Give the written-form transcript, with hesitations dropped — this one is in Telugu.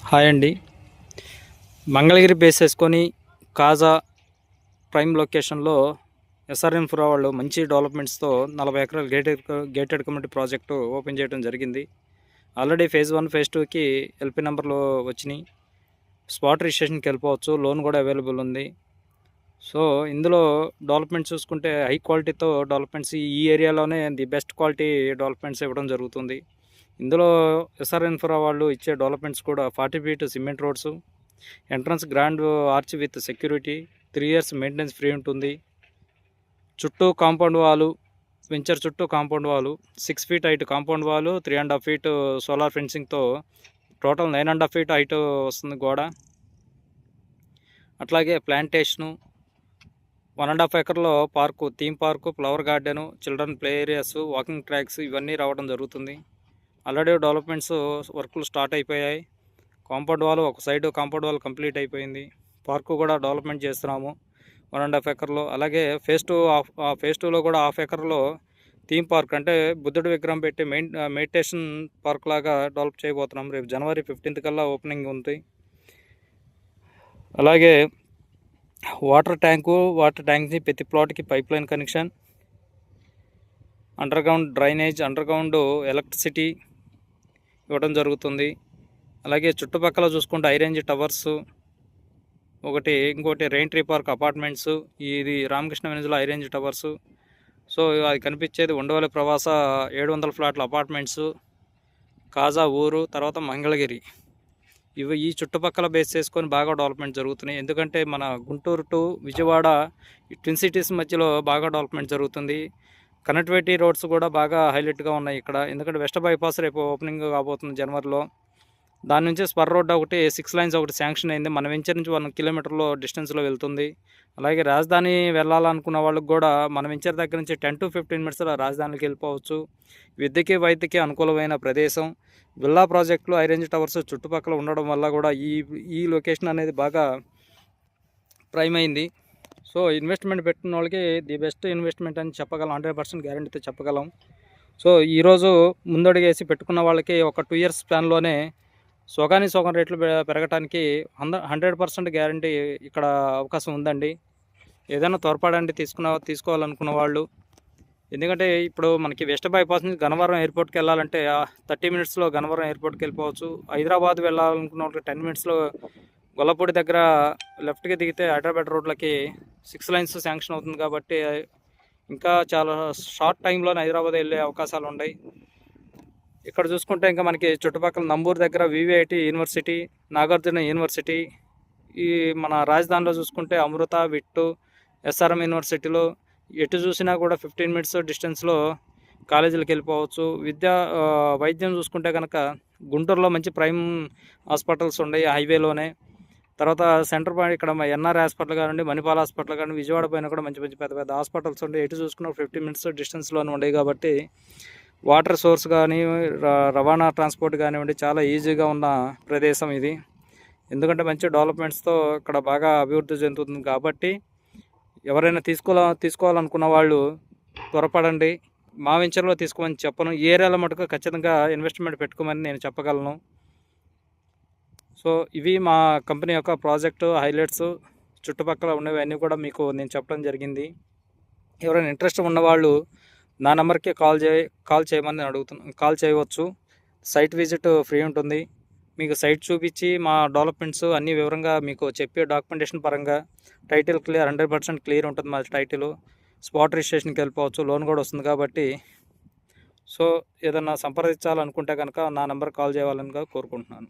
హాయ్ అండి. మంగళగిరి బేస్ చేసుకొని కాజా ప్రైమ్ లొకేషన్లో ఎస్ఆర్ ఇన్ఫ్రా వాళ్ళు మంచి డెవలప్మెంట్స్తో 40 ఎకరాల గేటెడ్ కమ్యూనిటీ ప్రాజెక్టు ఓపెన్ చేయడం జరిగింది. ఆల్రెడీ ఫేజ్ 1 ఫేజ్ 2కి ఎల్పీ నెంబర్లు వచ్చినాయి. స్పాట్ రిజిస్ట్రేషన్కి వెళ్ళిపోవచ్చు. లోన్ కూడా అవైలబుల్ ఉంది. సో ఇందులో డెవలప్మెంట్ చూసుకుంటే హై క్వాలిటీతో డెవలప్మెంట్స్ ఈ ఏరియాలోనే ది బెస్ట్ క్వాలిటీ డెవలప్మెంట్స్ ఇవ్వడం జరుగుతుంది. ఇందులో ఎస్ఆర్ ఇన్ఫ్రా వాళ్ళు ఇచ్చే డెవలప్మెంట్స్ కూడా 40 feet cement roads, entrance grand arch with security, 3 years maintenance free ఉంటుంది. చుట్టూ కాంపౌండ్ వాలు, వెంచర్ చుట్టూ కాంపౌండ్ వాలు, 6 feet height compound wall, 3.5 feet solar ఫెన్సింగ్తో టోటల్ 9.5 ఫీట్ హైట్ వస్తుంది గోడ. అట్లాగే ప్లాంటేషను, 1.5 ఎకర్లో park, theme park, flower garden, children play areas, walking tracks ఇవన్నీ రావడం జరుగుతుంది. ఆల్రెడీ డెవలప్మెంట్స్ వర్క్లు స్టార్ట్ అయిపోయాయి. కాంపౌండ్ వాల్ ఒక సైడ్ కాంపౌండ్ వాల్ కంప్లీట్ అయిపోయింది. పార్కు కూడా డెవలప్మెంట్ చేస్తున్నాము 1.5 ఎకర్లో. అలాగే ఫేజ్ 2లో కూడా 1/2 ఎకర్లో థీమ్ పార్క్ అంటే బుద్ధుడి విగ్రహం పెట్టి మెడిటేషన్ పార్క్ లాగా డెవలప్ చేయబోతున్నాం. రేపు జనవరి 15th కల్లా ఓపెనింగ్ ఉంది. అలాగే వాటర్ ట్యాంక్ని ప్రతి ప్లాట్కి pipe line connection, underground drainage, underground electricity ఇవ్వడం జరుగుతుంది. అలాగే చుట్టుపక్కల చూసుకుంటే హైరేంజ్ టవర్స్ ఇంకోటి రెయిన్ ట్రీ పార్క్ అపార్ట్మెంట్స్, ఇది రామకృష్ణ వెనిజ్లో హైరేంజ్ టవర్స్. సో అది కనిపించేది ఉండవల్లి ప్రవాస 700 ఫ్లాట్ల అపార్ట్మెంట్స్, కాజా ఊరు, తర్వాత మంగళగిరి. ఈ చుట్టుపక్కల బేస్ చేసుకొని బాగా డెవలప్మెంట్ జరుగుతున్నాయి. ఎందుకంటే మన Guntur to Vijayawada twin cities మధ్యలో బాగా డెవలప్మెంట్ జరుగుతుంది. కనెక్టివిటీ రోడ్స్ కూడా బాగా హైలైట్గా ఉన్నాయి ఇక్కడ. ఎందుకంటే వెస్ట్ బైపాస్ రేపు ఓపెనింగ్ కాబోతుంది జనవరిలో. దాని నుంచి స్పర్ రోడ్ ఒకటి 6 లైన్స్ ఒకటి శాంక్షన్ అయింది. మన వెంచర్ నుంచి 1 కిలోమీటర్లో డిస్టెన్స్లో వెళ్తుంది. అలాగే రాజధాని వెళ్ళాలనుకున్న వాళ్ళకి కూడా మన వెంచర్ దగ్గర నుంచి 10 to 15 మినిట్స్లో రాజధానికి వెళ్ళిపోవచ్చు. విద్యకి వైద్యకి అనుకూలమైన ప్రదేశం. విల్లా ప్రాజెక్టులు, హైరేంజ్ టవర్స్ చుట్టుపక్కల ఉండడం వల్ల కూడా ఈ లొకేషన్ అనేది బాగా ప్రైమ్ అయింది. సో ఇన్వెస్ట్మెంట్ పెట్టిన వాళ్ళకి ది బెస్ట్ ఇన్వెస్ట్మెంట్ అని చెప్పగలం, 100% గ్యారెంటీతో చెప్పగలం. సో ఈరోజు ముందడుగేసి పెట్టుకున్న వాళ్ళకి ఒక 2 ఇయర్స్ ప్లాన్లోనే సగం రేట్లు పెరగటానికి 100% గ్యారంటీ ఇక్కడ అవకాశం ఉందండి. ఏదైనా త్వరపడండి తీసుకోవాలనుకున్న వాళ్ళు. ఎందుకంటే ఇప్పుడు మనకి వెస్ట్ బైపాస్ నుంచి గన్నవరం ఎయిర్పోర్ట్కి వెళ్ళాలంటే 30 మినిట్స్లో గన్నవరం ఎయిర్పోర్ట్కి వెళ్ళిపోవచ్చు. హైదరాబాద్ వెళ్ళాలనుకున్న వాళ్ళకి 10 మినిట్స్లో గొల్లపూడి దగ్గర లెఫ్ట్కి దిగితే హైదరాబాద్ రోడ్లకి 6 లైన్స్ శాంక్షన్ అవుతుంది. కాబట్టి ఇంకా చాలా షార్ట్ టైంలోనే హైదరాబాద్ వెళ్ళే అవకాశాలు ఉన్నాయి. ఇక్కడ చూసుకుంటే ఇంకా మనకి చుట్టుపక్కల నంబూరు దగ్గర వివిఐటి యూనివర్సిటీ, నాగార్జున యూనివర్సిటీ, ఈ మన రాజధానిలో చూసుకుంటే అమృత, విట్టు, ఎస్ఆర్ఎం యూనివర్సిటీలో ఎటు చూసినా కూడా 15 మినిట్స్ డిస్టెన్స్లో కాలేజీలకు వెళ్ళిపోవచ్చు. వైద్యం చూసుకుంటే కనుక గుంటూరులో మంచి ప్రైమ్ హాస్పిటల్స్ ఉన్నాయి హైవేలోనే. తర్వాత సెంటర్ పాయింట్ ఇక్కడ ఎన్ఆర్ హాస్పిటల్ కానివ్వండి, మణిపాల్ హాస్పిటల్ కానివ్వండి, విజయవాడ పైన కూడా మంచి పెద్ద హాస్పిటల్స్ ఉండే. ఎటు చూసుకున్న 15 మినిట్స్ డిస్టెన్స్లోనే ఉండేవి. కాబట్టి వాటర్ సోర్స్ కానీ రవాణా ట్రాన్స్పోర్ట్ కానివ్వండి చాలా ఈజీగా ఉన్న ప్రదేశం ఇది. ఎందుకంటే మంచి డెవలప్మెంట్స్తో ఇక్కడ బాగా అభివృద్ధి చెందుతుంది. కాబట్టి ఎవరైనా తీసుకోవాలనుకున్న వాళ్ళు త్వరపడండి. మా వెంచర్లో తీసుకోమని చెప్పను, ఈ ఏరియాలో మటుకు ఖచ్చితంగా ఇన్వెస్ట్మెంట్ పెట్టుకోమని నేను చెప్పగలను. సో ఇవి మా కంపెనీ యొక్క ప్రాజెక్టు హైలైట్స్. చుట్టుపక్కల ఉన్నవన్నీ కూడా మీకు నేను చెప్పడం జరిగింది. ఎవరైనా ఇంట్రెస్ట్ ఉన్నవాళ్ళు నా నెంబర్కి కాల్ చేయమని నేను కాల్ చేయవచ్చు. సైట్ విజిట్ ఫ్రీ ఉంటుంది. మీకు సైట్ చూపించి మా డెవలప్మెంట్స్ అన్ని వివరంగా మీకు చెప్పే డాక్యుమెంటేషన్ పరంగా టైటిల్ 100% క్లియర్ ఉంటుంది. మా టైటిల్ స్పాట్ రిజిస్ట్రేషన్కి వెళ్ళిపోవచ్చు. లోన్ కూడా వస్తుంది. కాబట్టి సో ఏదన్నా సంప్రదించాలనుకుంటే కనుక నా నెంబర్ కాల్ చేయాలని కోరుకుంటున్నాను.